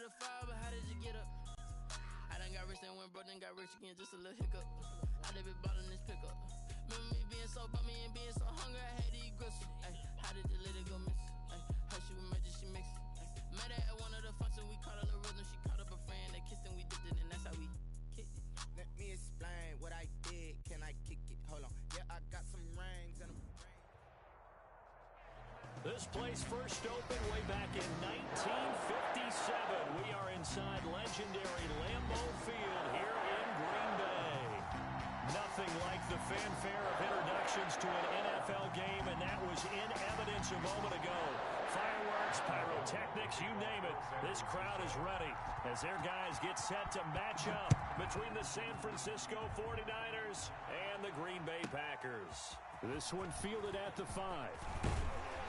the fire, but how did you get up? I done got rich and went broke, then got rich again, just a little hiccup. I done been ballin' this pickup. Remember me being so bummy and being so hungry, I had to eat gristle. Ay, how did the lady go miss? Ay, how she was magic, she mixed. Met her at one of the functions, we caught her the rhythm. She caught up a friend, they kissed and we dipped it, and that's how we kicked it. Let me explain what I did. Can I kick it? Hold on. Yeah, I got some rings and a... This place first opened way back in 1957. We are inside legendary Lambeau Field here in Green Bay. Nothing like the fanfare of introductions to an NFL game, and that was in evidence a moment ago. Fireworks, pyrotechnics, you name it. This crowd is ready as their guys get set to match up between the San Francisco 49ers and the Green Bay Packers. This one fielded at the 5.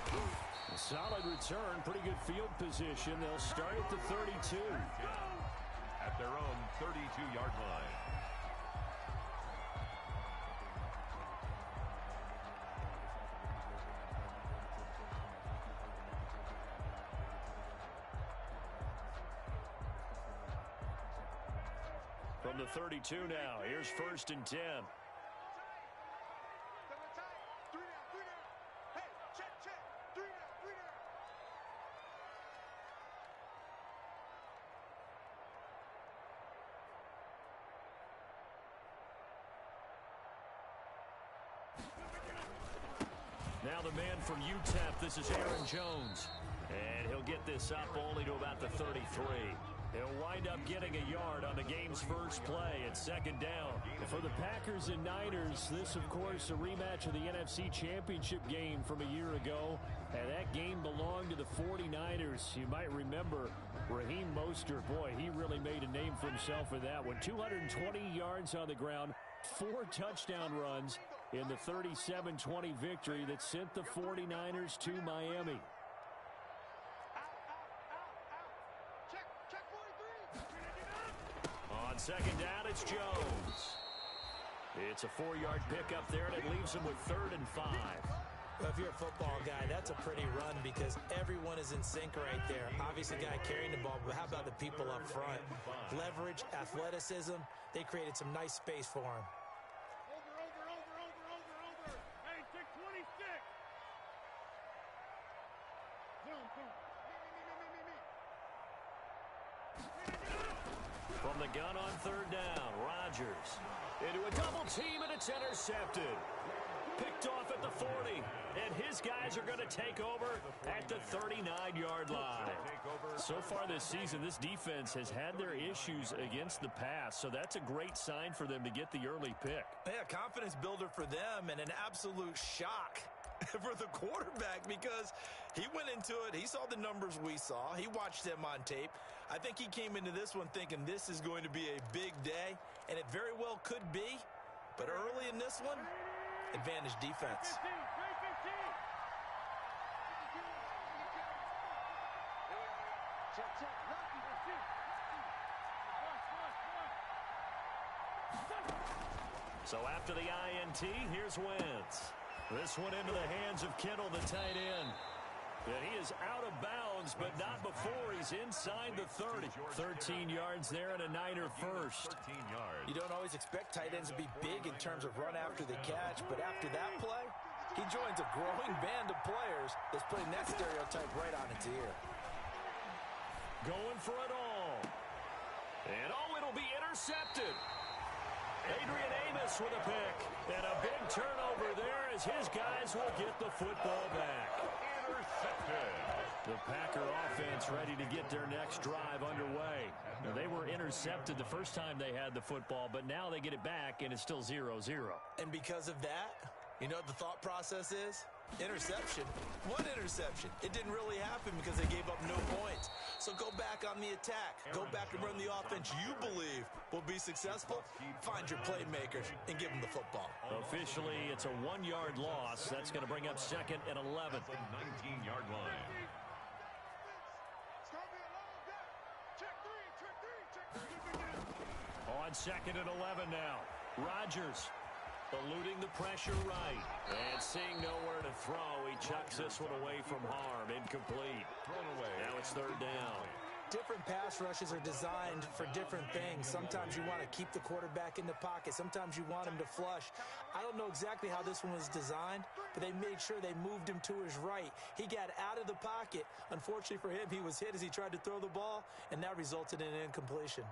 A solid return, pretty good field position. They'll start at the 32. At their own 32-yard line. From the 32 now, here's 1st and 10. Now the man from UTEP, this is Aaron Jones. And he'll get this up only to about the 33. He'll wind up getting a yard on the game's first play at 2nd down. For the Packers and Niners, this, of course, a rematch of the NFC Championship game from a year ago. And that game belonged to the 49ers. You might remember Raheem Mostert. Boy, he really made a name for himself in that one. 220 yards on the ground, 4 touchdown runs in the 37-20 victory that sent the 49ers to Miami. On 2nd down, it's Jones. It's a 4-yard pickup there, and it leaves him with 3rd and 5. Well, if you're a football guy, that's a pretty run because everyone is in sync right there. Obviously, the guy carrying the ball, but how about the people up front? Leverage, athleticism, they created some nice space for him. Hey, 626. From the gun on 3rd down, Rodgers into a double team, and it's intercepted. Picked off at the 40, and his guys are going to take over at the 39-yard line. So far this season, this defense has had their issues against the pass, so that's a great sign for them to get the early pick. Yeah, confidence builder for them and an absolute shock for the quarterback because he went into it. He saw the numbers we saw. He watched them on tape. I think he came into this one thinking this is going to be a big day, and it very well could be. But early in this one, advantage defense. So after the INT, here's Wentz. This one into the hands of Kittle, the tight end. And he is out of bounds, but not before he's inside the 30. 13 yards there and a Niner first. 13 yards. You don't always expect tight ends to be big in terms of run after the catch, but after that play, he joins a growing band of players that's putting that stereotype right on its ear. Going for it all. And it'll be intercepted. Adrian Amos with a pick. And a big turnover there as his guys will get the football back. Intercepted. The Packer offense ready to get their next drive underway. Now, they were intercepted the first time they had the football, but now they get it back, and it's still 0-0. And because of that, you know what the thought process is? Interception. One interception. It didn't really happen because they gave up no points. So go back on the attack. Go back and run the offense you believe will be successful. Find your playmakers and give them the football. Officially, it's a 1-yard loss. That's going to bring up 2nd and 11. The 19-yard line. On 2nd and 11 now. Rodgers eluding the pressure right. And seeing nowhere to throw, he chucks this one away from harm. Incomplete. Thrown away. Now it's 3rd down. different pass rushes are designed for different things. Sometimes you want to keep the quarterback in the pocket. Sometimes you want him to flush. I don't know exactly how this one was designed, but they made sure they moved him to his right. He got out of the pocket. Unfortunately for him, he was hit as he tried to throw the ball, and that resulted in an incompletion.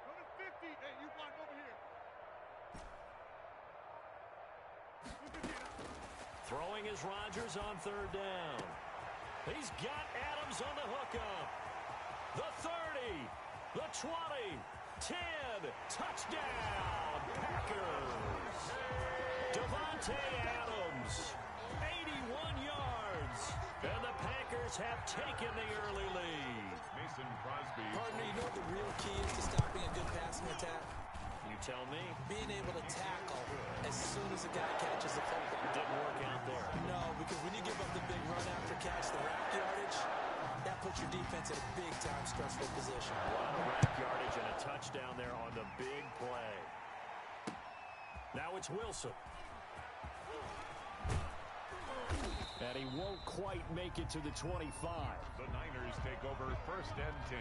Number 50. Hey, you block over here. Throwing is Rodgers on third down. He's got Adams on the hookup. The 30, the 20, 10, touchdown, Packers. Davante Adams, 81 yards, and the Packers have taken the early lead. Mason Crosby. Partner, you know what the real key is to stopping a good passing attack? You tell me. Being able to tackle as soon as a guy catches the football. Didn't work out there. No, because when you give up the big run after catch, the rack yardage, that puts your defense in a big-time stressful position. A lot of rack yardage and a touchdown there on the big play. Now it's Wilson. And he won't quite make it to the 25. The Niners take over 1st and 10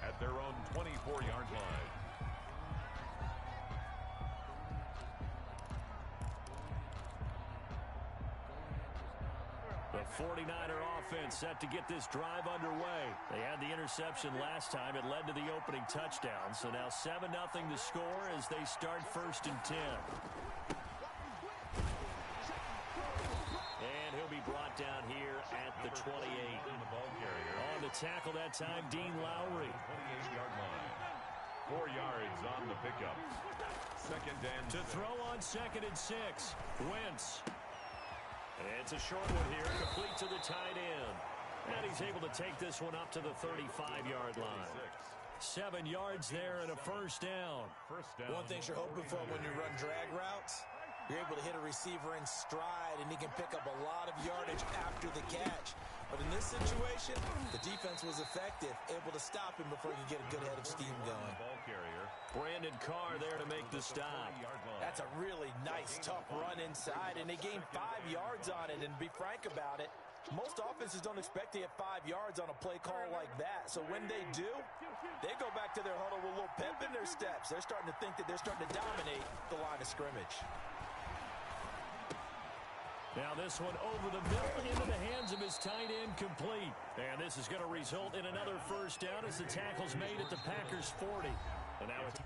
at their own 24-yard line. The 49er offense set to get this drive underway. They had the interception last time. It led to the opening touchdown. So now 7-0 to score as they start 1st and 10. And he'll be brought down here at the 28. The ball carrier. On the tackle that time, Dean Lowry. 28-yard line. 4 yards on the pickup. 2nd and To 6. throw on 2nd and 6. Wentz. And it's a short one here, complete to the tight end. And he's able to take this one up to the 35-yard line. 7 yards there and a first down. One thing you're hoping for when you run drag routes, you're able to hit a receiver in stride, and he can pick up a lot of yardage after the catch. But in this situation, the defense was effective, able to stop him before he could get a good head of steam going. Ball carrier. Brandon Carr there to make the stop. That's a really nice, tough run inside, and they gained 5 yards on it. And to be frank about it, most offenses don't expect to get 5 yards on a play call like that. So when they do, they go back to their huddle with a little pep in their steps. They're starting to think that they're starting to dominate the line of scrimmage. Now this one over the middle into the hands of his tight end, complete. And this is going to result in another first down as the tackle's made at the Packers 40. And now it's...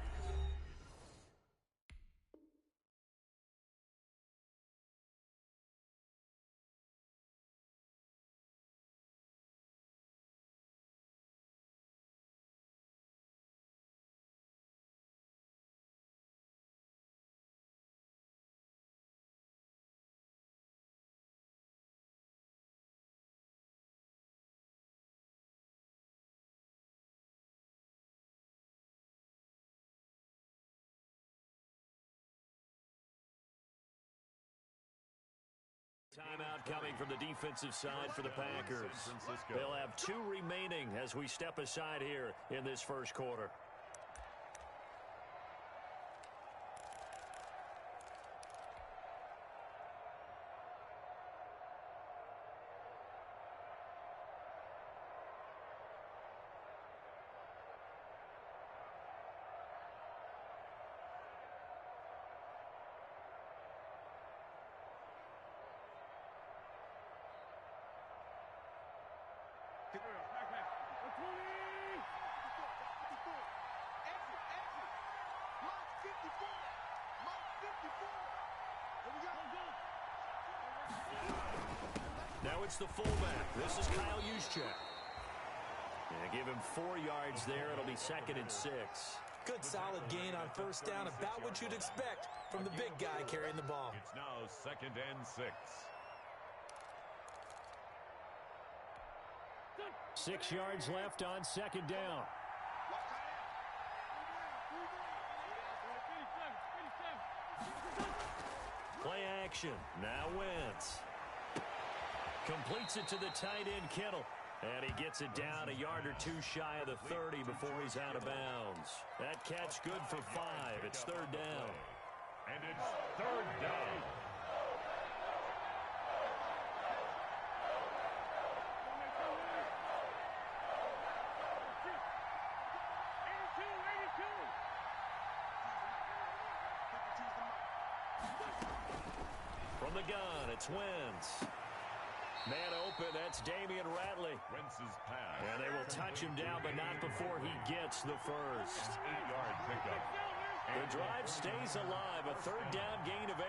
Timeout coming from the defensive side for the Packers. They'll have 2 remaining as we step aside here in this first quarter. Now it's the fullback. This is Kyle Juszczyk. Yeah, give him 4 yards there. It'll be 2nd and 6. Good solid gain on first down, about what you'd expect from the big guy carrying the ball. It's now 2nd and 6. 6 yards left on 2nd down. Play action. Now Wentz. Completes it to the tight end, Kittle. And he gets it down a yard or 2 shy of the 30 before he's out of bounds. That catch good for 5. It's 3rd down. And it's 3rd down. From the gun, it's Wentz. Man open, that's Damian Ratley. Wentz's pass. And they will touch him down, but not before he gets the first. 8-yard pickup. The drive stays alive, a third down gain of 8.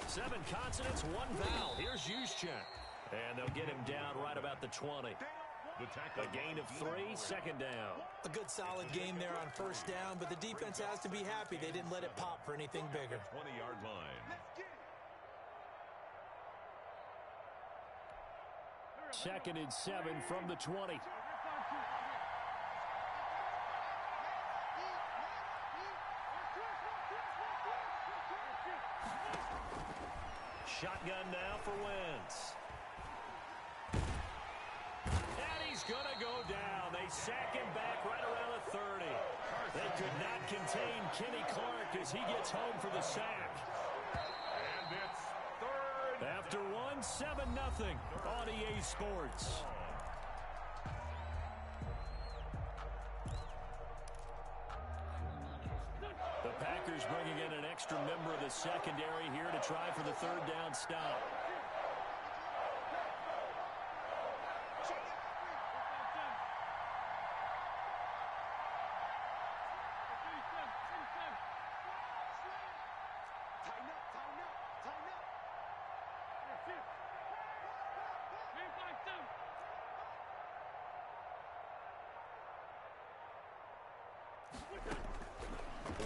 Seven consonants, one vowel. Here's Juszczyk. And they'll get him down right about the 20. A gain of 3, second down. A good solid game there on first down, but the defense has to be happy they didn't let it pop for anything bigger. 20-yard line. Second and 7 from the 20. Shotgun now for Wentz. And he's going to go down. They sack him back right around the 30. They could not contain Kenny Clark as he gets home for the sack. And it's third. After 7-0 on EA Sports. The Packers bringing in an extra member of the secondary here to try for the third down stop.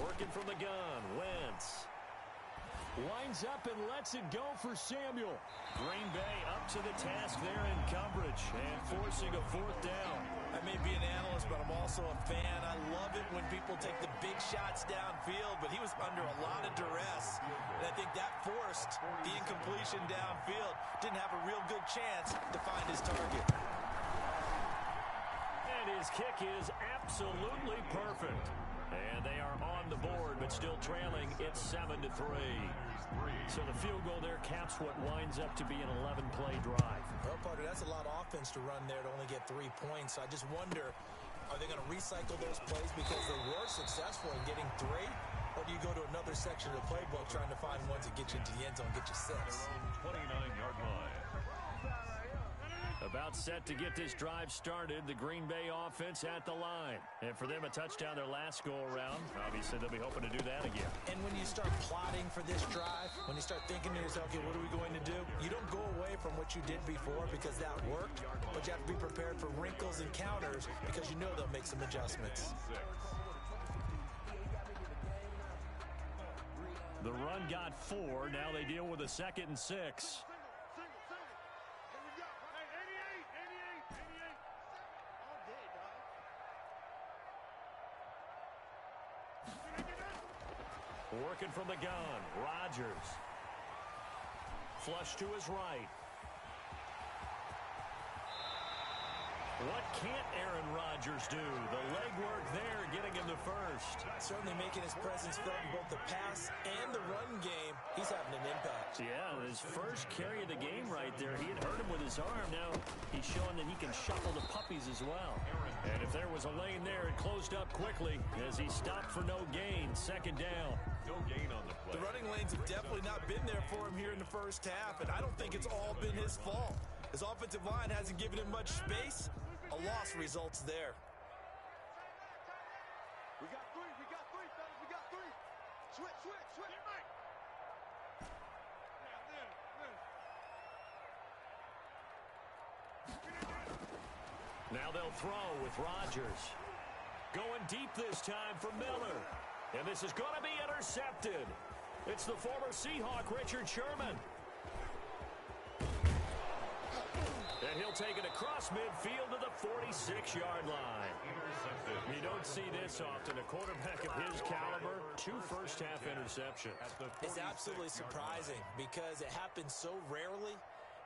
Working from the gun, Wentz. Winds up and lets it go for Samuel. Green Bay up to the task there in coverage and forcing a fourth down. I may be an analyst, but I'm also a fan. I love it when people take the big shots downfield, but he was under a lot of duress. And I think that forced the incompletion downfield. Didn't have a real good chance to find his target. And his kick is absolutely perfect. And they are on the board, but still trailing. It's 7-3. So the field goal there caps what winds up to be an 11-play drive. Well, Parker, that's a lot of offense to run there to only get 3 points. I just wonder, are they going to recycle those plays because they were successful in getting 3? Or do you go to another section of the playbook trying to find ones that get you into the end zone, get you 6? 29-yard line. About set to get this drive started. The Green Bay offense at the line. And for them, a touchdown their last go-around. Obviously, they'll be hoping to do that again. And when you start plotting for this drive, when you start thinking to yourself, okay, what are we going to do? You don't go away from what you did before because that worked, but you have to be prepared for wrinkles and counters because you know they'll make some adjustments. The run got 4. Now they deal with a 2nd and 6. Working from the gun, Rodgers. Flush to his right. What can't Aaron Rodgers do? The legwork there, getting him the first. Certainly making his presence felt in both the pass and the run game. He's having an impact. Yeah, his first carry of the game right there. He had hurt him with his arm. Now he's showing that he can shuffle the puppies as well. And if there was a lane there, it closed up quickly as he stopped for no gain. 2nd down. No gain on the play. The running lanes have definitely not been there for him here in the first half, and I don't think it's all been his fault. His offensive line hasn't given him much space. A loss results there. We got 3, fellas, we got 3. Switch. Now they'll throw with Rodgers. Going deep this time for Miller. And this is going to be intercepted. It's the former Seahawk, Richard Sherman. And he'll take it across midfield to the 46-yard line. You don't see this often. A quarterback of his caliber, 2 first-half interceptions. It's absolutely surprising because it happens so rarely.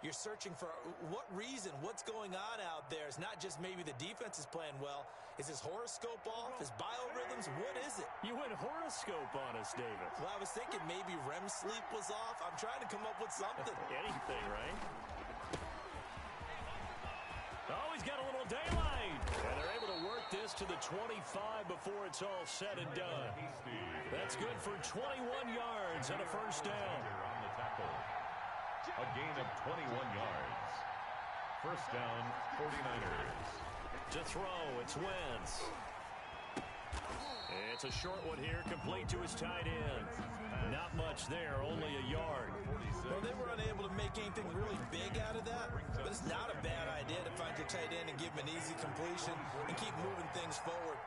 You're searching for what reason, what's going on out there. It's not just maybe the defense is playing well. Is his horoscope off? His biorhythms? What is it? You went horoscope on us, David. Well, I was thinking maybe REM sleep was off. I'm trying to come up with something. Anything, right? Oh, got a little daylight. And they're able to work this to the 25 before it's all said and done. That's good for 21 yards and a first down. On the tackle. A gain of 21 yards. First down, 49ers. To throw, it's Wentz. It's a short one here, complete to his tight end. Not much there, only a yard. Well, they were unable to make anything really big out of that, but it's not a bad idea to find your tight end and give him an easy completion and keep moving things forward.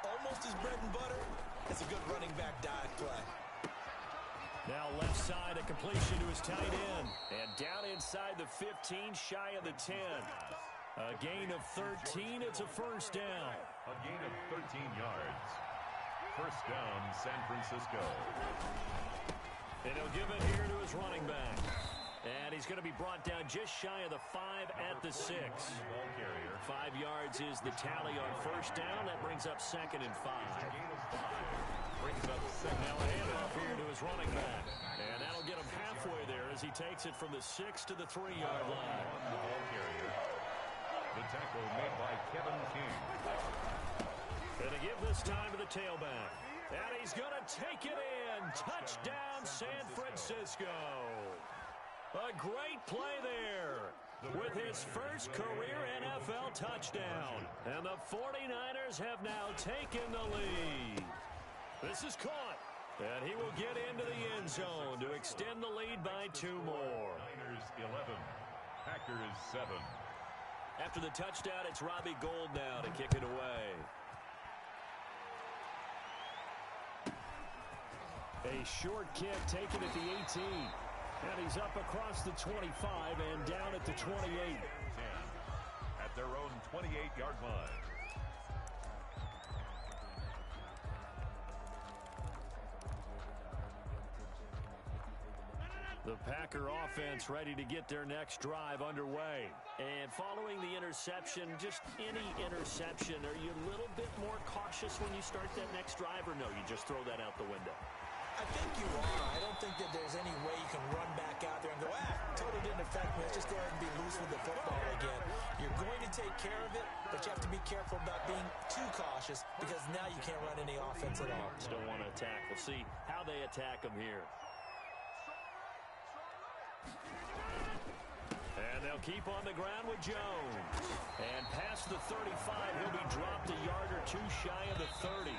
Almost his bread and butter. It's a good running back dive play. Now left side, a completion to his tight end. And down inside the 15, shy of the 10. A gain of 13, it's a first down. A gain of 13 yards. First down, San Francisco. And he'll give it here to his running back. And he's going to be brought down just shy of the 5 at the 6. 5 yards is the tally on first down. That brings up second and 5. Brings up second. Now a handoff here to his running back. And that'll get him halfway there as he takes it from the 6 to the 3-yard line. The ball carrier. The tackle made by Kevin King. Going to give this time to the tailback. And he's going to take it in. Touchdown, San Francisco. A great play there with his first career NFL touchdown. And the 49ers have now taken the lead. This is caught. And he will get into the end zone to extend the lead by 2 more. Niners 11. Packers 7. After the touchdown, it's Robbie Gould now to kick it away. A short kick taken at the 18. And he's up across the 25 and down at the 28. 10. At their own 28-yard line. The Packer offense ready to get their next drive underway. And following the interception, just any interception, are you a little bit more cautious when you start that next drive, or no, you just throw that out the window? I think you are. I don't think that there's any way you can run back out there and go, totally didn't affect me. Let's just go ahead and be loose with the football again. You're going to take care of it, but you have to be careful about being too cautious because now you can't run any offense at all. Just don't want to attack. We'll see how they attack them here. And they'll keep on the ground with Jones. And past the 35, he'll be dropped a yard or 2 shy of the 30.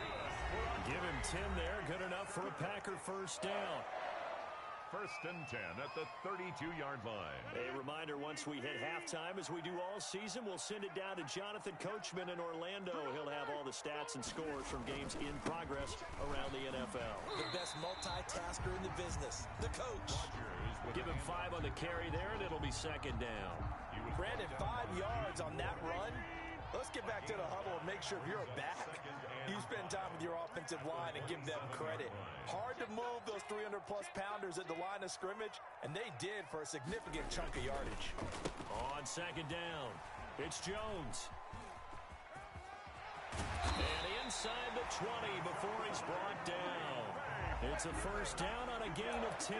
Give him 10 there. Good enough for a Packer first down. First and 10 at the 32-yard line. A reminder, once we hit halftime, as we do all season, we'll send it down to Jonathan Coachman in Orlando. He'll have all the stats and scores from games in progress around the NFL. The best multitasker in the business, the coach. Give him 5 on the carry there, and it'll be second down. Brandon, 5 yards on that run. Let's get back to the huddle and make sure if you're a back, you spend time with your offensive line and give them credit. Hard to move those 300-plus pounders at the line of scrimmage, and they did for a significant chunk of yardage. On second down, it's Jones. And inside the 20 before he's brought down. It's a first down on a gain of 10.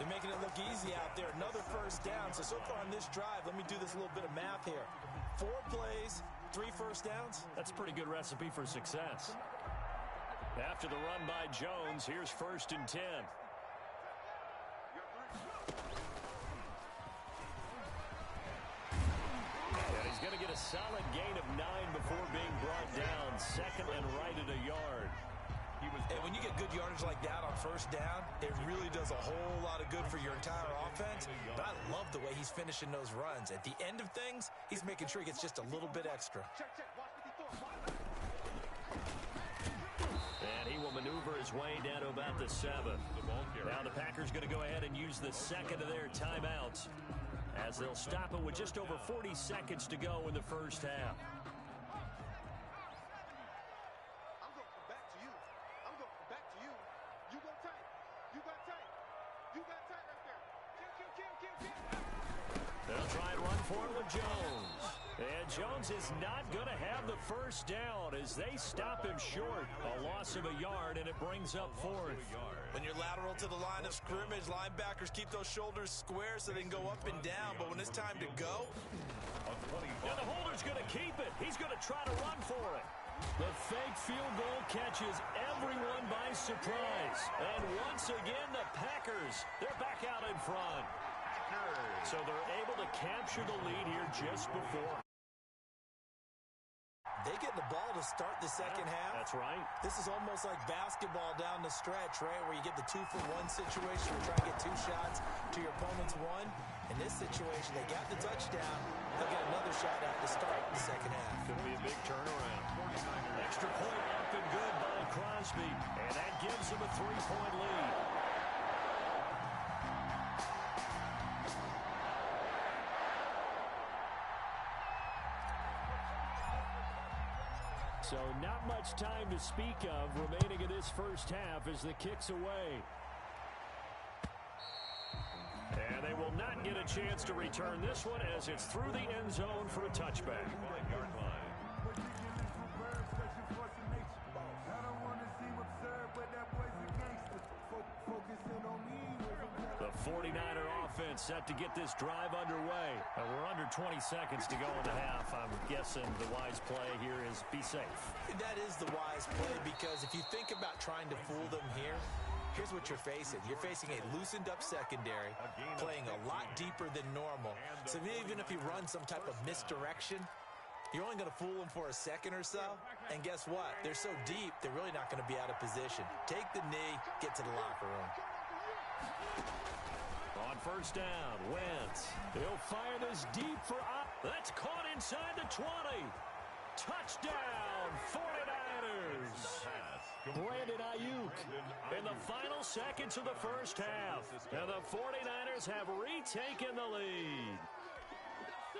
They're making it look easy out there. Another first down. So far on this drive, let me do this little bit of math here. 4 plays, 3 first downs. That's a pretty good recipe for success. After the run by Jones, here's first and 10. And he's going to get a solid gain of 9 before being brought down. Second and right at a yard. And when you get good yardage like that on first down, it really does a whole lot of good for your entire offense. But I love the way he's finishing those runs. At the end of things, he's making sure he gets just a little bit extra. And he will maneuver his way down to about the 7. Now the Packers going to go ahead and use the second of their timeouts as they'll stop it with just over 40 seconds to go in the first half. They'll try and run for it with Jones. And Jones is not going to have the first down as they stop him short. A loss of a yard, and it brings up fourth. When you're lateral to the line of scrimmage, linebackers keep those shoulders square so they can go up and down. But when it's time to go, and the holder's going to keep it. He's going to try to run for it. The fake field goal catches everyone by surprise. And once again, the Packers, they're back out in front. So they're able to capture the lead here just before. they get the ball to start the second half. That's right. This is almost like basketball down the stretch, right, where you get the 2-for-1 situation. You're trying to get 2 shots to your opponent's 1. In this situation, they got the touchdown. They'll get another shot at to start the second half. Could be a big turnaround. Extra point up and good by Crosby, and that gives them a 3-point lead. So not much time to speak of remaining in this first half as the kick's away. And they will not get a chance to return this one as it's through the end zone for a touchback. The 49er offense set to get this drive underway. We're under 20 seconds to go in the half. I'm guessing the wise play here is be safe. That is the wise play, because if you think about trying to fool them here, here's what you're facing. You're facing a loosened up secondary, playing a lot deeper than normal. So even if you run some type of misdirection, you're only going to fool them for a second or so. And guess what? They're so deep, they're really not going to be out of position. Take the knee, get to the locker room. On first down, Wentz. He'll fire this deep for that's caught inside the 20. Touchdown, 49ers. Brandon Ayuk in the final seconds of the first half. And the 49ers have retaken the lead.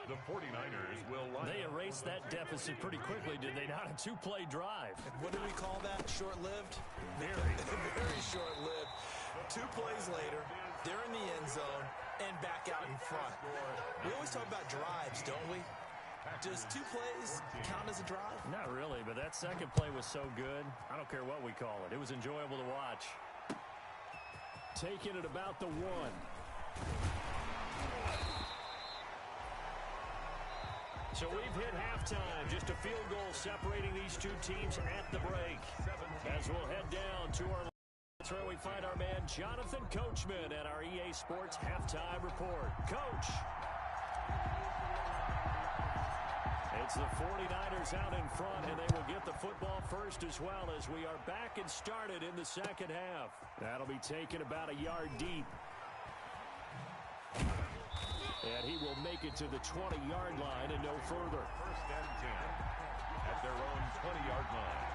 The 49ers will line. They erased that deficit pretty quickly, did they not? A 2-play drive. What do we call that? Short-lived? Very. Very short-lived. 2 plays later, they're in the end zone and back out in front. We always talk about drives, don't we? Does 2 plays count as a drive? Not really, but that second play was so good. I don't care what we call it. It was enjoyable to watch. Taking it about the 1. So we've hit halftime. Just a field goal separating these 2 teams at the break. As we'll head down to our... That's where we find our man Jonathan Coachman at our EA Sports Halftime Report. Coach! It's the 49ers out in front, and they will get the football first as well as we are back and started in the second half. That'll be taken about a yard deep. And he will make it to the 20-yard line and no further. First and 10 at their own 20-yard line.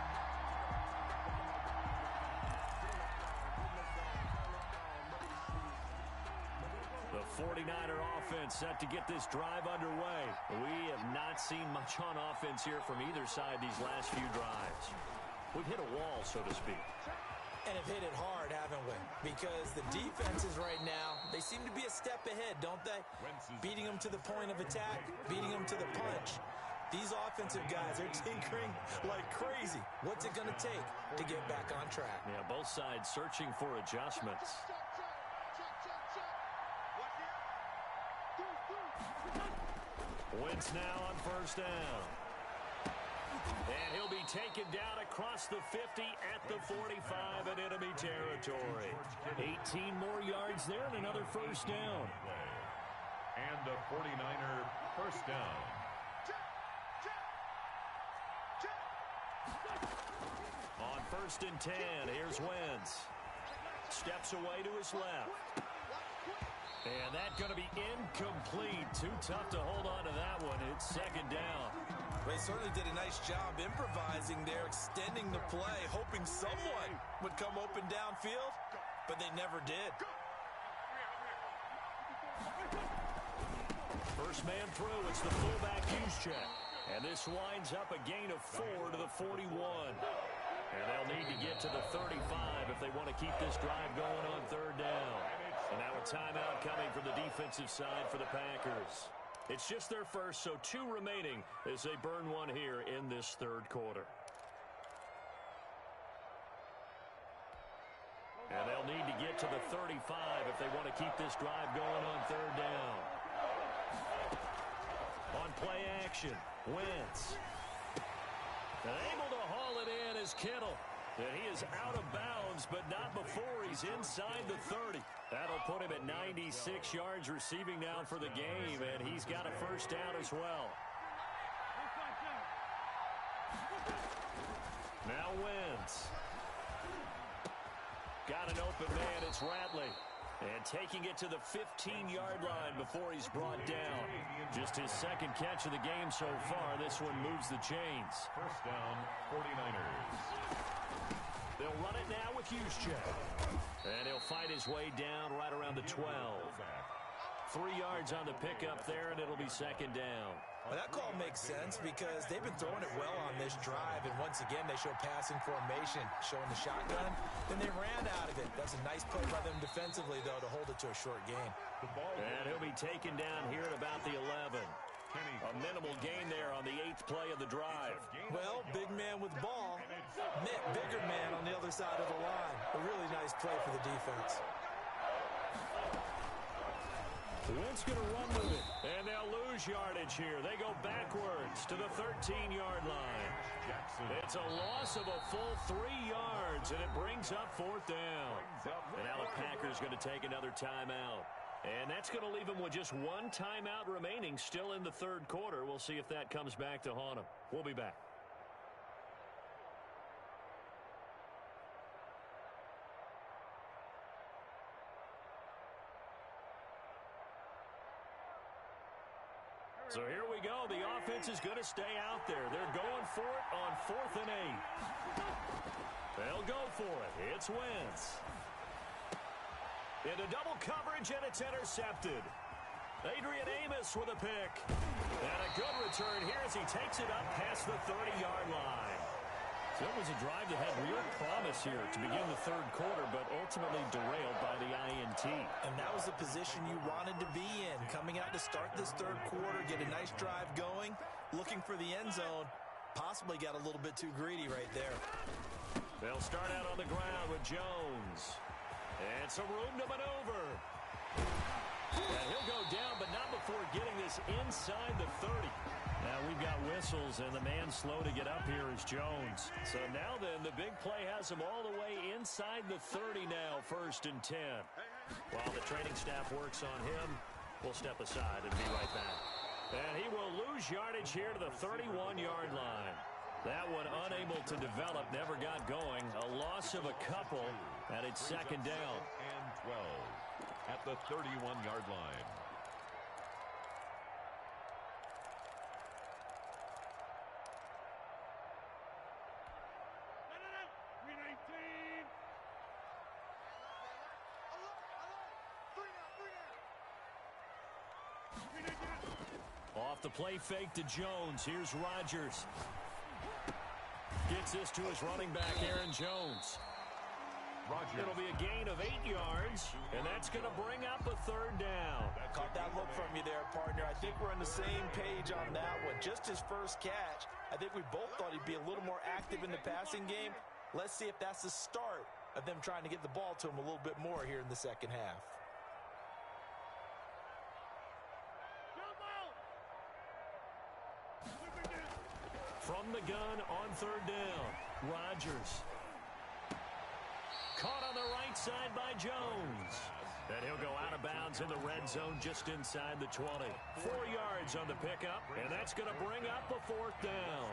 The 49er offense set to get this drive underway. We have not seen much on offense here from either side these last few drives. We've hit a wall, so to speak. And have hit it hard, haven't we? Because the defenses right now, they seem to be a step ahead, don't they? Beating them to the point of attack, beating them to the punch. These offensive guys are tinkering like crazy. What's it going to take to get back on track? Yeah, both sides searching for adjustments. Wentz now on first down. And he'll be taken down across the 50 at the 45 in enemy territory. 18 more yards there and another first down. And a 49er first down. On first and 10, here's Wentz. Steps away to his left. And that's going to be incomplete. Too tough to hold on to that one. It's second down. They certainly did a nice job improvising there, extending the play, hoping someone would come open downfield, but they never did. First man through, it's the fullback Juszczyk. And this winds up a gain of 4 to the 41. And they'll need to get to the 35 if they want to keep this drive going on third down. And now a timeout coming from the defensive side for the Packers. It's just their first, so 2 remaining as they burn one here in this third quarter. And they'll need to get to the 35 if they want to keep this drive going on third down. On play action, Wentz. And able to haul it in is Kittle. And he is out of bounds, but not before he's inside the 30. That'll put him at 96 yards receiving now for the game, and he's got a first down as well. Now Wentz. Got an open man, it's Ratley. And taking it to the 15-yard line before he's brought down. Just his second catch of the game so far. This one moves the chains. First down, 49ers. They'll run it now with Juszczyk. And he'll fight his way down right around the 12. 3 yards on the pickup there, and it'll be second down. Well, that call makes sense because they've been throwing it well on this drive, and once again, they show passing formation, showing the shotgun. Then they ran out of it. That's a nice play by them defensively, though, to hold it to a short gain. And he'll be taken down here at about the 11. A minimal gain there on the 8th play of the drive. Well, big man with ball met bigger man on the other side of the line. A really nice play for the defense. Wentz going to run with it, and they'll lose yardage here. They go backwards to the 13-yard line. It's a loss of a full 3 yards, and it brings up 4th down. And now the Packers going to take another timeout. And that's going to leave them with just 1 timeout remaining still in the third quarter. We'll see if that comes back to haunt them. We'll be back. So here we go. The offense is going to stay out there. They're going for it on 4th and 8. They'll go for it. It's Wentz. Into double coverage, and it's intercepted. Adrian Amos with a pick. And a good return here as he takes it up past the 30-yard line. So it was a drive that had real promise here to begin the third quarter, but ultimately derailed by the INT. And that was the position you wanted to be in. Coming out to start this third quarter, get a nice drive going, looking for the end zone. Possibly got a little bit too greedy right there. They'll start out on the ground with Jones. And some room to maneuver. And he'll go down, but not before getting this inside the 30. Now we've got whistles, and the man slow to get up here is Jones. So now then, the big play has him all the way inside the 30 now, 1st and 10. While the training staff works on him, we'll step aside and be right back. And he will lose yardage here to the 31-yard line. That one unable to develop, never got going. A loss of a couple, and it's second down. And 12 at the 31-yard line. Off the play fake to Jones. Here's Rodgers. Gets this to his running back, Aaron Jones. It'll be a gain of 8 yards, and that's going to bring up a third down. Caught that look from you there, partner. I think we're on the same page on that one. Just his first catch. I think we both thought he'd be a little more active in the passing game. Let's see if that's the start of them trying to get the ball to him a little bit more here in the second half. From the gun on third down, Rodgers. Caught on the right side by Jones. And he'll go out of bounds in the red zone just inside the 20. 4 yards on the pickup, and that's going to bring up a 4th down.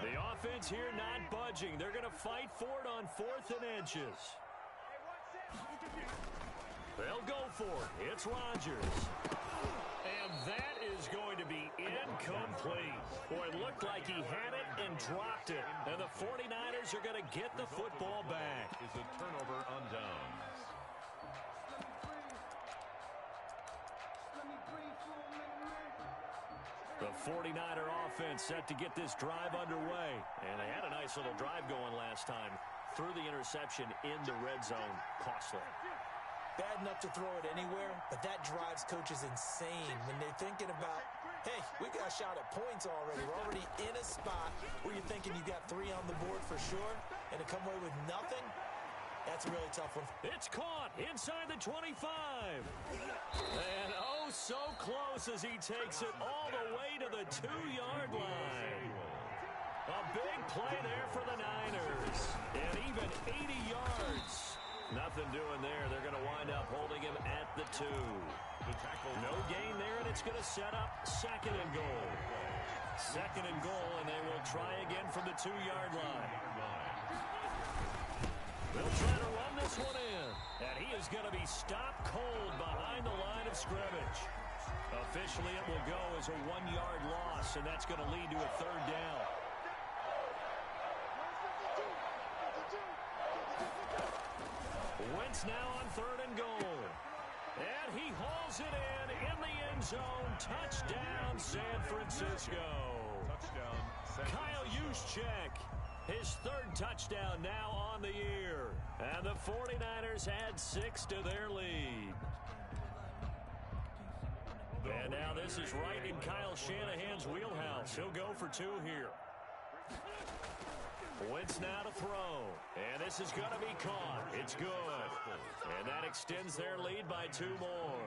The offense here not budging. They're going to fight for it on 4th and inches. They'll go for it. It's Rodgers. And that is going to be incomplete. Boy, it looked like he had it and dropped it. And the 49ers are going to get the football back. Is a turnover on downs. The 49er offense set to get this drive underway. And they had a nice little drive going last time. Through the interception in the red zone. Costly. Bad enough to throw it anywhere, but that drives coaches insane when they're thinking about hey, we got a shot at points already. We're already in a spot where you're thinking you got 3 on the board for sure, and to come away with nothing, that's a really tough one. It's caught inside the 25. And oh, so close as he takes it all the way to the 2-yard line. A big play there for the Niners. And even 80 yards. Nothing doing there. They're going to wind up holding him at the 2. No gain there, and it's going to set up 2nd and goal. 2nd and goal, and they will try again from the 2-yard line. They'll try to run this one in. And he is going to be stopped cold behind the line of scrimmage. Officially, it will go as a 1-yard loss, and that's going to lead to a 3rd down. Wentz now on 3rd and goal. And he hauls it in the end zone. Touchdown, San Francisco. Touchdown, Kyle Juszczyk, his 3rd touchdown now on the year. And the 49ers add 6 to their lead. And now this is right in Kyle Shanahan's wheelhouse. He'll go for 2 here. Wentz now to throw. And this is going to be caught. It's good. And that extends their lead by 2 more.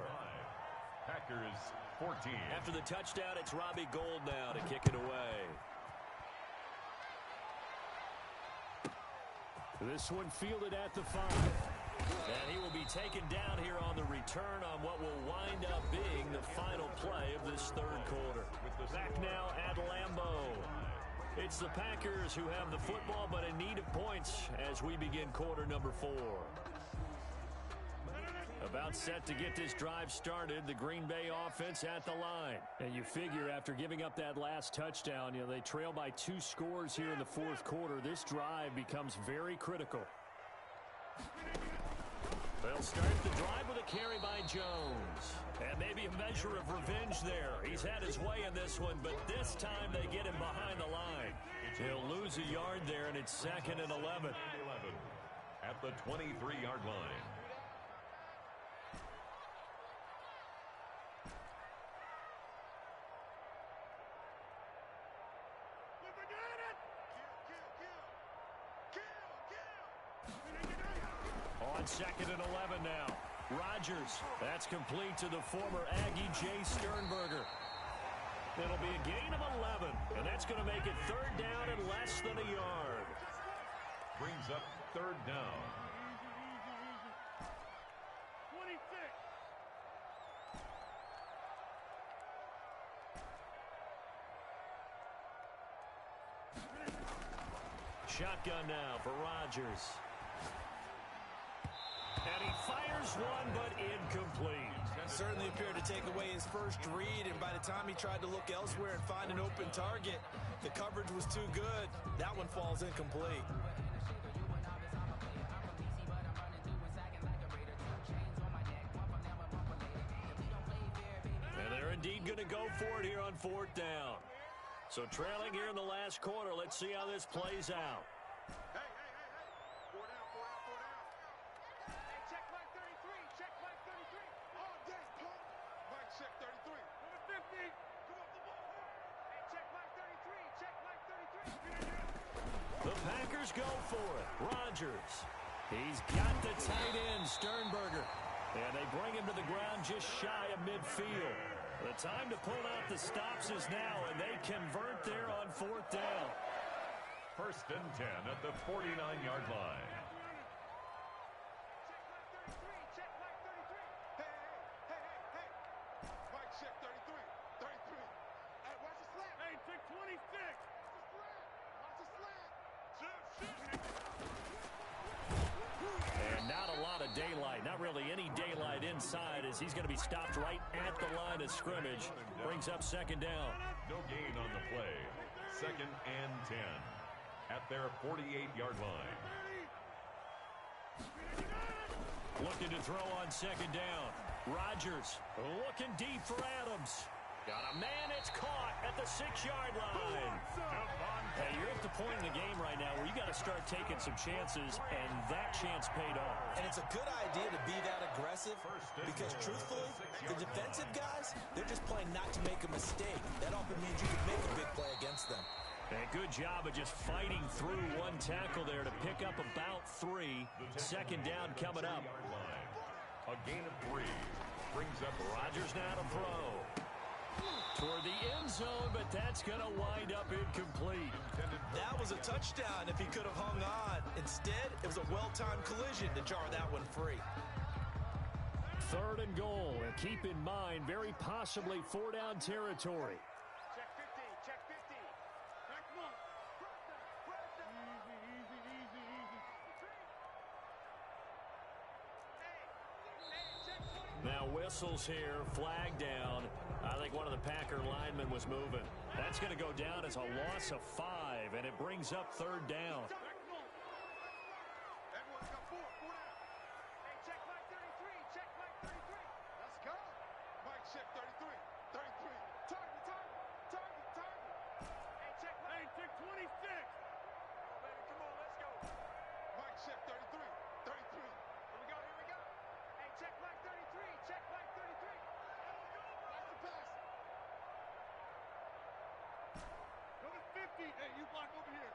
Packers 14. After the touchdown, it's Robbie Gould now to kick it away. This one fielded at the 5. And he will be taken down here on the return on what will wind up being the final play of this 3rd quarter. Back now at Lambeau. It's the Packers who have the football, but in need of points as we begin quarter number 4. About set to get this drive started, the Green Bay offense at the line. And you figure after giving up that last touchdown, they trail by 2 scores here in the 4th quarter. This drive becomes very critical. They'll start the drive with a carry by Jones. And maybe a measure of revenge there. He's had his way in this one, but this time they get him behind the line. He'll lose a yard there, and it's 2nd and 11. At the 23-yard line. On 2nd and 11 now. Rodgers. That's complete to the former Aggie Jay Sternberger. It'll be a gain of 11, and that's going to make it 3rd down and less than a yard. Brings up 3rd down. 26. Shotgun now for Rodgers. And he fires one, but incomplete. Certainly appeared to take away his first read, and by the time he tried to look elsewhere and find an open target, the coverage was too good. That one falls incomplete. And they're indeed going to go for it here on 4th down. So trailing here in the last quarter, let's see how this plays out. The Packers go for it. Rodgers. He's got the tight end, Sternberger. And they bring him to the ground just shy of midfield. The time to pull out the stops is now, and they convert there on 4th down. 1st and 10 at the 49-yard line. And not a lot of daylight, not really any daylight inside, as he's going to be stopped right at the line of scrimmage. Brings up 2nd down. No gain on the play. 2nd and 10 at their 48-yard line. Looking to throw on 2nd down. Rodgers looking deep for Adams. Got a man, it's caught at the 6-yard line. Hey, you're at the point in the game right now where you got to to start taking some chances, and that chance paid off. And it's a good idea to be that aggressive because, truthfully, the defensive guys, they're just playing not to make a mistake. That often means you can make a big play against them. And good job of just fighting through one tackle there to pick up about 3. Second down coming up. A gain of 3 brings up Rodgers now to throw. Toward the end zone, but that's going to wind up incomplete. That was a touchdown if he could have hung on. Instead, it was a well-timed collision to jar that one free. 3rd and goal, and keep in mind, very possibly 4-down territory. Check 50, check 50. Check 1. Easy. Now whistles here, flag down. I think one of the Packer linemen was moving. That's going to go down as a loss of 5, and it brings up 3rd down. Everyone's got 4. 4 down. Hey, check Mike 33. Check Mike 33. Let's go. Mike, check 33. 33. Target. Hey, check Mike. Hey, check 26. Oh, baby, come on, let's go. Mike, check 33. 33. Here we go. Hey, check Mike 33. Check Mike 33. Pass the pass. Number 50. Hey, you block over here.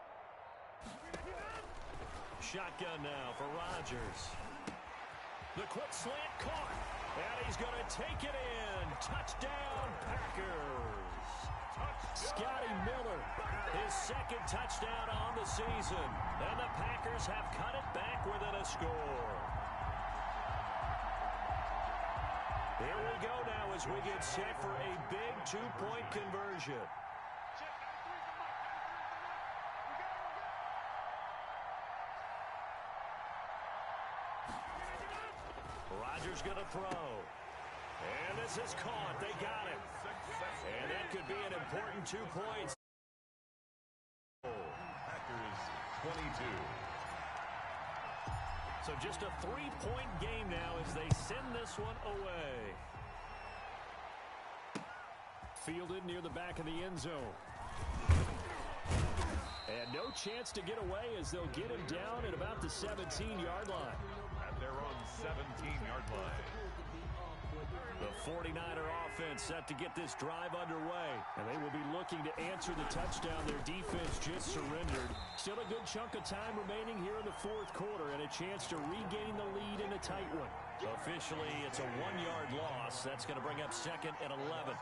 Shotgun now for Rodgers. The quick slant caught, and he's going to take it in. Touchdown, Packers. Scotty Miller, his 2nd touchdown on the season, and the Packers have cut it back within a score. Here we go now as we get set for a big 2-point conversion. Rodgers going to throw. And this is caught. They got it. And that could be an important 2 points. Packers 22. So just a 3-point game now as they send this one away. Fielded near the back of the end zone. And no chance to get away as they'll get him down at about the 17-yard line. At their own 17-yard line. The 49er offense set to get this drive underway. And they will be looking to answer the touchdown their defense just surrendered. Still a good chunk of time remaining here in the 4th quarter and a chance to regain the lead in a tight one. Officially, it's a 1-yard loss. That's going to bring up 2nd and 11.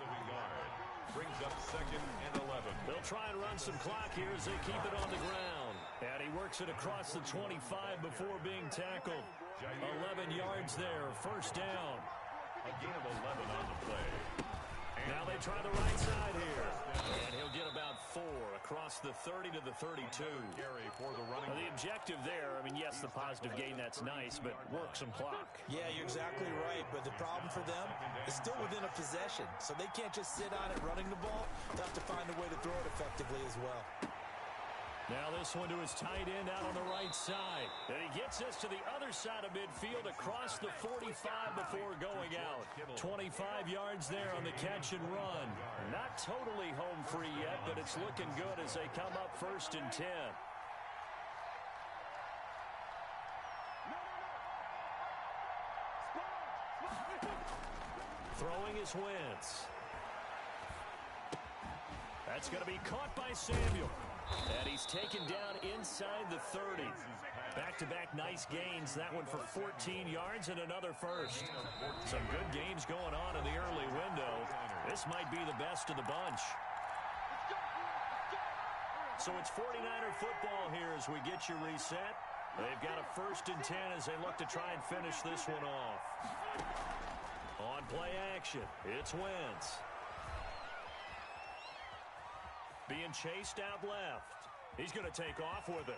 Brings up 2nd and 11. They'll try and run some clock here as they keep it on the ground. And he works it across the 25 before being tackled. 11 yards there, 1st down. A gain of 11 on the play. Now they try the right side here. And he'll get about 4 across the 30 to the 32. Carry for the running. The objective there, I mean, yes, the positive gain, that's nice, but work some clock. Yeah, you're exactly right, but the problem for them is still within a possession, so they can't just sit on it running the ball. They'll have to find a way to throw it effectively as well. Now this one to his tight end out on the right side. And he gets us to the other side of midfield across the 45 before going out. 25 yards there on the catch and run. Not totally home free yet, but it's looking good as they come up 1st and 10. Throwing is Wentz. That's going to be caught by Samuel. And he's taken down inside the 30. Back-to-back nice gains. That one for 14 yards and another 1st. Some good games going on in the early window. This might be the best of the bunch. So it's 49er football here as we get you reset. They've got a 1st and 10 as they look to try and finish this one off. On play action, it's Wentz. Being chased out left. He's going to take off with it.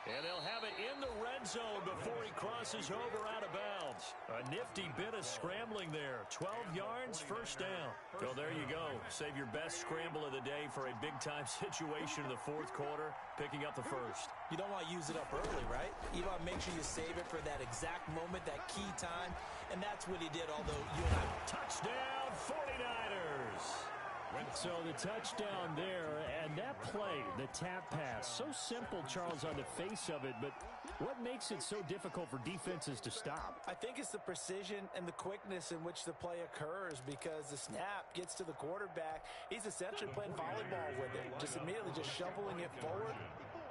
And they'll have it in the red zone before he crosses over out of bounds. A nifty bit of scrambling there. 12 yards, 1st down. So there you go. Save your best scramble of the day for a big-time situation in the 4th quarter, picking up the 1st. You don't want to use it up early, right? You want to make sure you save it for that exact moment, that key time. And that's what he did, although you and I... Touchdown, 49ers! So the touchdown there, and that play, the tap pass, so simple, Charles, on the face of it, but what makes it so difficult for defenses to stop? I think it's the precision and the quickness in which the play occurs, because the snap gets to the quarterback. He's essentially playing volleyball with it, just immediately just shoveling it forward.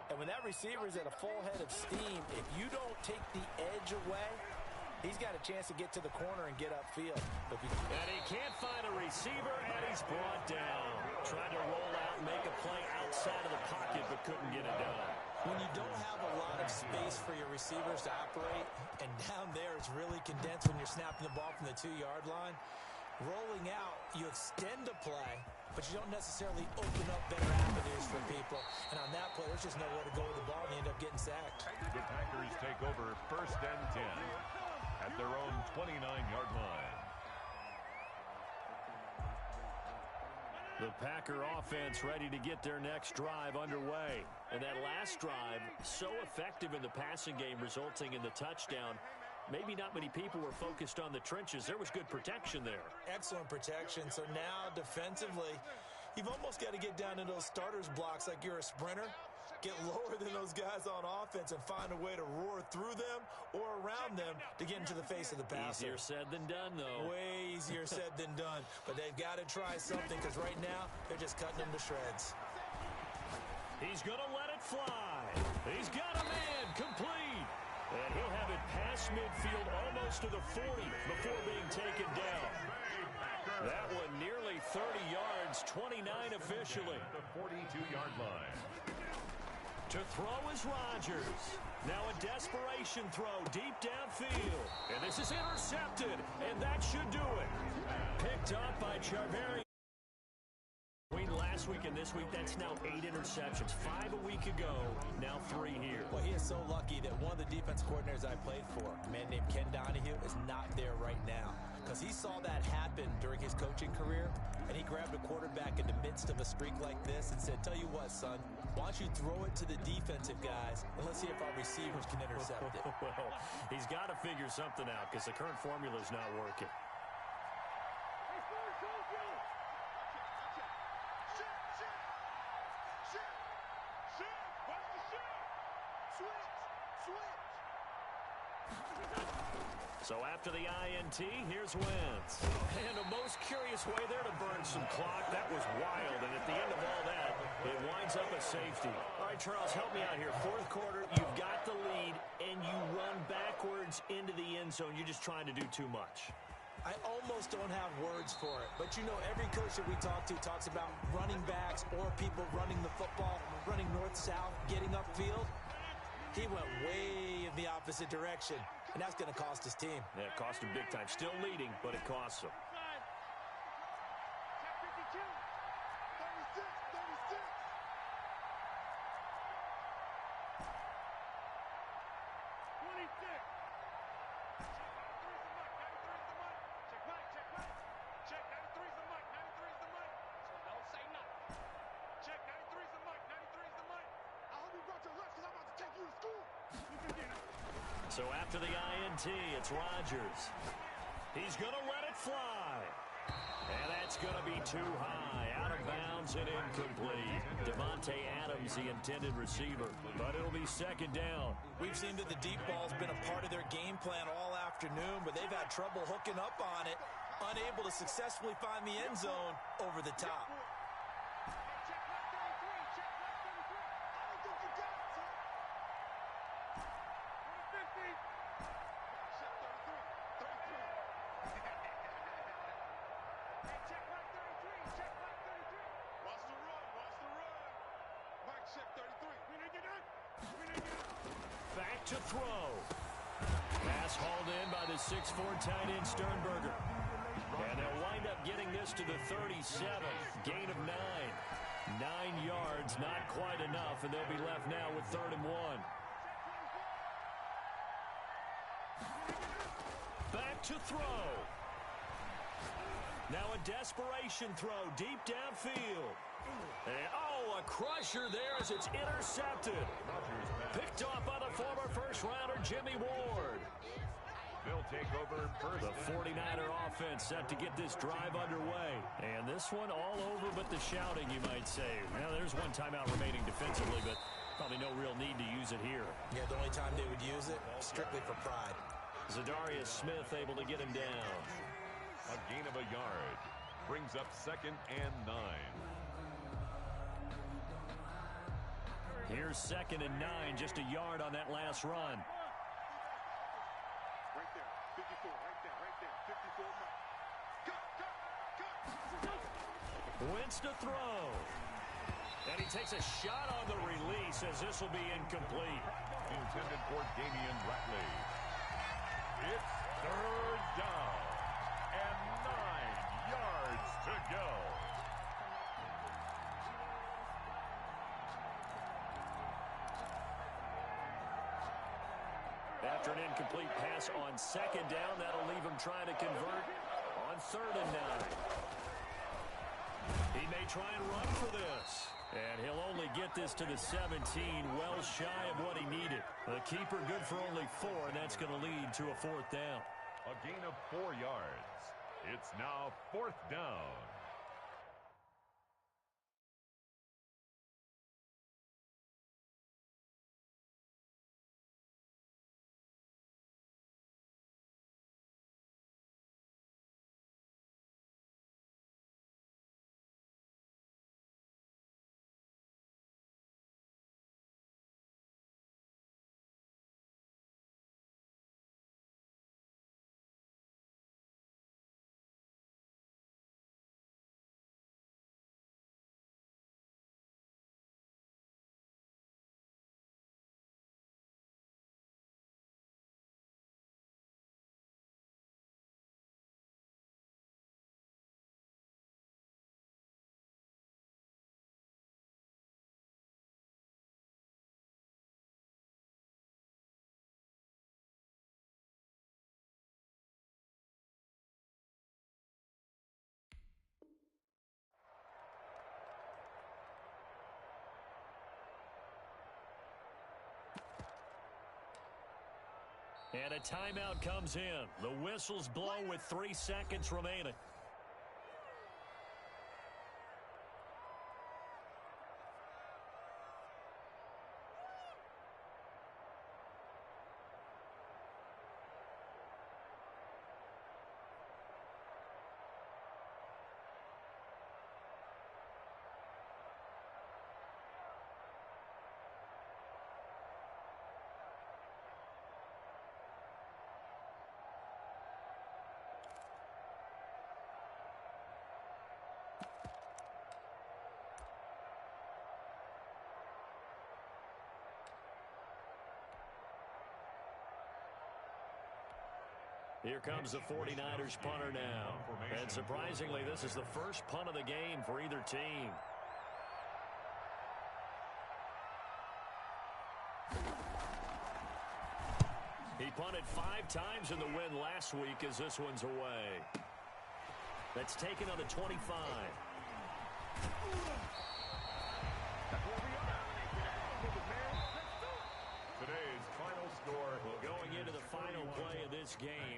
And when that receiver is at a full head of steam, if you don't take the edge away, he's got a chance to get to the corner and get upfield. And he can't find a receiver, and he's brought down. Tried to roll out and make a play outside of the pocket, but couldn't get it done. When you don't have a lot of space for your receivers to operate, and down there it's really condensed when you're snapping the ball from the 2-yard line, rolling out, you extend the play, but you don't necessarily open up better avenues for people. And on that play, there's just nowhere to go with the ball, and you end up getting sacked. The Packers take over 1st and 10 at their own 29-yard line. The Packer offense ready to get their next drive underway. And that last drive, so effective in the passing game, resulting in the touchdown. Maybe not many people were focused on the trenches. There was good protection there. Excellent protection. So now defensively, you've almost got to get down to those starters blocks like you're a sprinter. Get lower than those guys on offense and find a way to roar through them or around them to get into the face of the passer. Easier said than done, though. Way easier said than done. But they've got to try something, because right now they're just cutting them to shreds. He's going to let it fly. He's got a man complete. And he'll have it past midfield almost to the 40 before being taken down. That one nearly 30 yards, 29 officially. The 42-yard line. To throw is Rodgers. Now a desperation throw deep downfield. And this is intercepted, and that should do it. Picked up by Charvarius. Between last week and this week, that's now 8 interceptions. 5 a week ago, now 3 here. Well, he is so lucky that one of the defense coordinators I played for, a man named Ken Donahue, is not there right now. Because he saw that happen during his coaching career, and he grabbed a quarterback in the midst of a streak like this and said, tell you what, son, why don't you throw it to the defensive guys, and let's see if our receivers can intercept it. Well, he's got to figure something out, because the current formula is not working. So after the INT, here's Wentz. And a most curious way there to burn some clock. That was wild, and at the end of all that, it winds up a safety. All right, Charles, help me out here. 4th quarter, you've got the lead, and you run backwards into the end zone. You're just trying to do too much. I almost don't have words for it, but you know, every coach that we talk to talks about running backs or people running the football, running north-south, getting upfield. He went way in the opposite direction, and that's going to cost his team. Yeah, it cost him big time. Still leading, but it costs him. So after the INT, it's Rodgers. He's going to let it fly. And that's going to be too high. Out of bounds and incomplete. Devontae Adams, the intended receiver. But it'll be 2nd down. We've seen that the deep ball's been a part of their game plan all afternoon, but they've had trouble hooking up on it. Unable to successfully find the end zone over the top. Back to throw. Pass hauled in by the 6'4" tight end Sternberger. And they'll wind up getting this to the 37. Gain of 9. 9 yards, not quite enough, and they'll be left now with 3rd and 1. Back to throw. Now a desperation throw deep downfield. And, a crusher there as it's intercepted. Picked off by the former first-rounder Jimmy Ward. They'll take over first. The 49er offense set to get this drive underway. And this one all over but the shouting, you might say. Now, there's one timeout remaining defensively, but probably no real need to use it here. Yeah, the only time they would use it, strictly for pride. Zadarius Smith able to get him down. A gain of a yard. Brings up 2nd and 9. Here's 2nd and 9, just a yard on that last run. Right there, 54, right there, 54 mark. Wentz to throw. And he takes a shot on the release as this will be incomplete. Intended for Damian Ratley. It's 3rd down and 9 yards to go. After an incomplete pass on 2nd down, that'll leave him trying to convert on 3rd and 9. He may try and run for this. And he'll only get this to the 17, well shy of what he needed. The keeper good for only 4, and that's going to lead to a 4th down. A gain of 4 yards. It's now 4th down. And a timeout comes in. The whistles blow with 3 seconds remaining. Here comes the 49ers punter now. And surprisingly, this is the first punt of the game for either team. He punted 5 times in the win last week as this one's away. That's taken on the 25. Today's final score. Well, going into the final play of this game,